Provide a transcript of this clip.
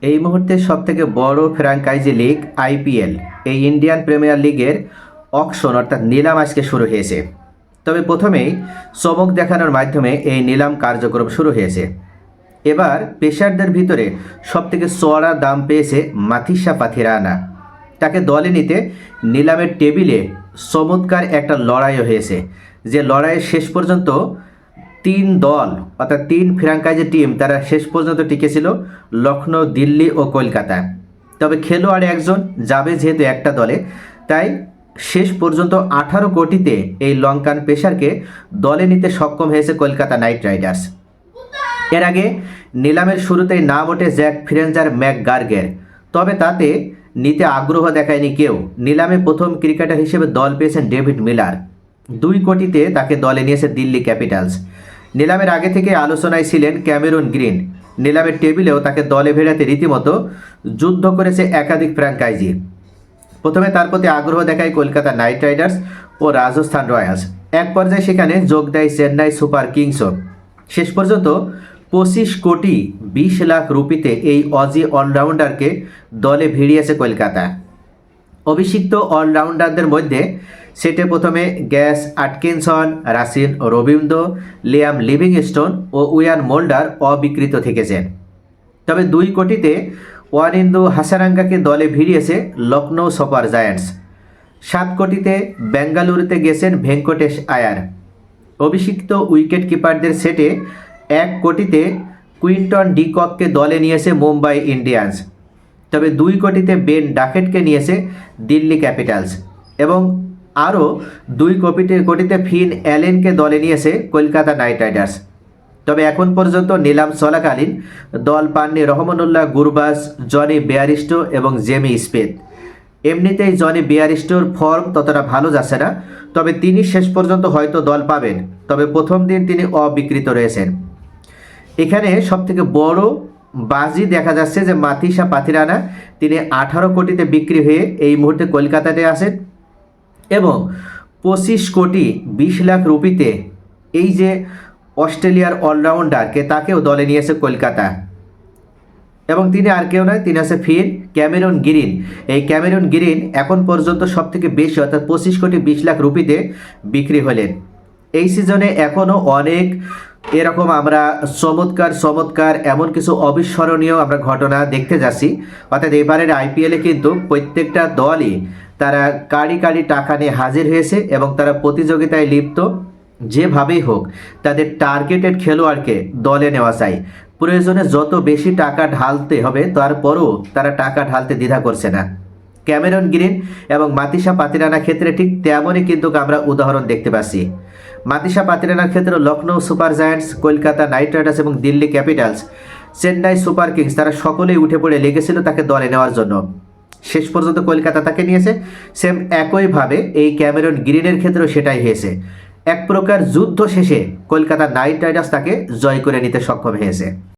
এই মুহূর্তে সবথেকে বড় ফ্র্যাঞ্চাইজি লিগ আইপিএল, এই ইন্ডিয়ান প্রিমিয়ার লিগের অকশন অর্থাৎ নিলাম আজকে শুরু হয়েছে। তবে প্রথমেই চমক দেখানোর মাধ্যমে এই নিলাম কার্যক্রম শুরু হয়েছে। এবার পেসারদের ভিতরে সবথেকে চড়া দাম পেয়েছে মাথিসা পাথিরানা। তাকে দলে নিতে নিলামের টেবিলে চমৎকার একটা লড়াইও হয়েছে, যে লড়াইয়ের শেষ পর্যন্ত তিন দল অর্থাৎ তিন ফ্র্যাঞ্চাইজি টিম তারা শেষ পর্যন্ত টিকেছিল, লখনৌ, দিল্লি ও কলকাতা। তবে খেলোয়াড় একজন যাবে যেহেতু একটা দলে, তাই শেষ পর্যন্ত 18 কোটিতে এই লঙ্কান পেসারকে দলে নিতে সক্ষম হয়েছে কলকাতা নাইট রাইডার্স। এর আগে নিলামের শুরুতেই নাম ওঠে জ্যাক ফ্রেঞ্জার ম্যাকগার্গের, তবে তাতে নিতে আগ্রহ দেখায়নি কেউ। নিলামে প্রথম ক্রিকেটার হিসেবে দল পেয়েছেন ডেভিড মিলার। 2 কোটিতে তাকে দলে নিয়েছে দিল্লি ক্যাপিটালস। নিলামের আগে থেকে আলোচনায় ছিলেন ক্যামেরন গ্রিন। নিলামের টেবিলেও তাকে দলে ভেড়াতে রীতিমতো যুদ্ধ করেছে একাধিক ফ্র্যাঞ্চাইজি। প্রথমে তার প্রতি আগ্রহ দেখায় কলকাতা নাইট রাইডার্স ও রাজস্থান রয়্যালস। এক পর্যায়ে সেখানে যোগ দেয় চেন্নাই সুপার কিংসও। শেষ পর্যন্ত 25 কোটি 20 লাখ রুপিতে এই অজি অলরাউন্ডারকে দলে ভিড়িয়েছে কলকাতা। অভিষিক্ত অলরাউন্ডারদের মধ্যে সেটে প্রথমে Gus Atkinson, Rachin Ravindra, Liam Livingstone ও উয়ান মোল্ডার অবিকৃত থেকেছেন। তবে 2 কোটিতে ওয়ানিন্দু হাসারাঙ্গাকে দলে ভিড়িয়েছে লখনৌ সুপার জায়ান্টস। 7 কোটিতে বেঙ্গালুরুতে গেছেন ভেঙ্কটেশ আয়ার। অভিষিক্ত উইকেট কিপারদের সেটে 1 কোটিতে কুইন্টন ডিককে দলে নিয়েছে মুম্বাই ইন্ডিয়ান্স। তবে 2 কোটিতে বেন ডাকেটকে নিয়েছে দিল্লি ক্যাপিটালস এবং আরও 2 কোটিতে ফিন অ্যালেনকে দলে নিয়েছে কলকাতা নাইট রাইডার্স। তবে এখন পর্যন্ত নিলাম চলাকালীন দল পাননি রহমানুল্লাহ গুরবাজ, জনি বেয়ারিস্টো এবং জেমি স্মিথ। এমনিতেই জনি বেয়ারিস্টোর ফর্ম ততটা ভালো যাচ্ছে না, তবে তিনি শেষ পর্যন্ত হয়তো দল পাবেন। তবে প্রথম দিন তিনি অবিকৃত রয়েছেন। এখানে সবথেকে বড় বাজি দেখা যাচ্ছে যে মাথিসা পাথিরানা তিনি 18 কোটিতে বিক্রি হয়ে এই মুহূর্তে কলকাতাতে আসেন এবং 25 কোটি 20 লাখ রুপিতে এই যে অস্ট্রেলিয়ার অলরাউন্ডারকে তাকেও দলে নিয়েছে কলকাতা। এবং তিনি আর কেউ নয়, তিনি আছে ফিন ক্যামেরন গ্রিন। এই ক্যামেরন গ্রিন এখন পর্যন্ত সবথেকে বেশি অর্থাৎ 25 কোটি 20 লাখ রুপিতে বিক্রি হলেন। এই সিজনে এখনও অনেক এরকম আমরা চমৎকার এমন কিছু অবিস্মরণীয় আমরা ঘটনা দেখতে যাচ্ছি। অর্থাৎ এবারের আইপিএলে কিন্তু প্রত্যেকটা দলই তারা কাড়ি টাকা নিয়ে হাজির হয়েছে এবং তারা প্রতিযোগিতায় লিপ্ত। যেভাবেই হোক তাদের টার্গেটেড খেলোয়াড়কে দলে নেওয়া চাই। প্রয়োজনে যত বেশি টাকা ঢালতে হবে তারপরও তারা টাকা ঢালতে দ্বিধা করছে না। ক্যামেরন গ্রিন এবং মাথিসা পাথিরানার ক্ষেত্রে ঠিক তেমনই কিন্তু আমরা উদাহরণ দেখতে পাচ্ছি। মাথিসা পাথিরানার ক্ষেত্রে Lucknow Super Giants, Kolkata Knight Riders এবং Delhi Capitals, Chennai Super Kings তারা সকলেই উঠে পড়ে লেগেছিল তাকে দলে নেওয়ার জন্য। শেষ পর্যন্ত কলকাতা তাকে নিয়েছে। সেম একইভাবে এই ক্যামেরন গ্রিনের ক্ষেত্রেও সেটাই হয়েছে। এক প্রকার যুদ্ধ শেষে কলকাতা নাইট রাইডার্স তাকে জয় করে নিতে সক্ষম হয়েছে।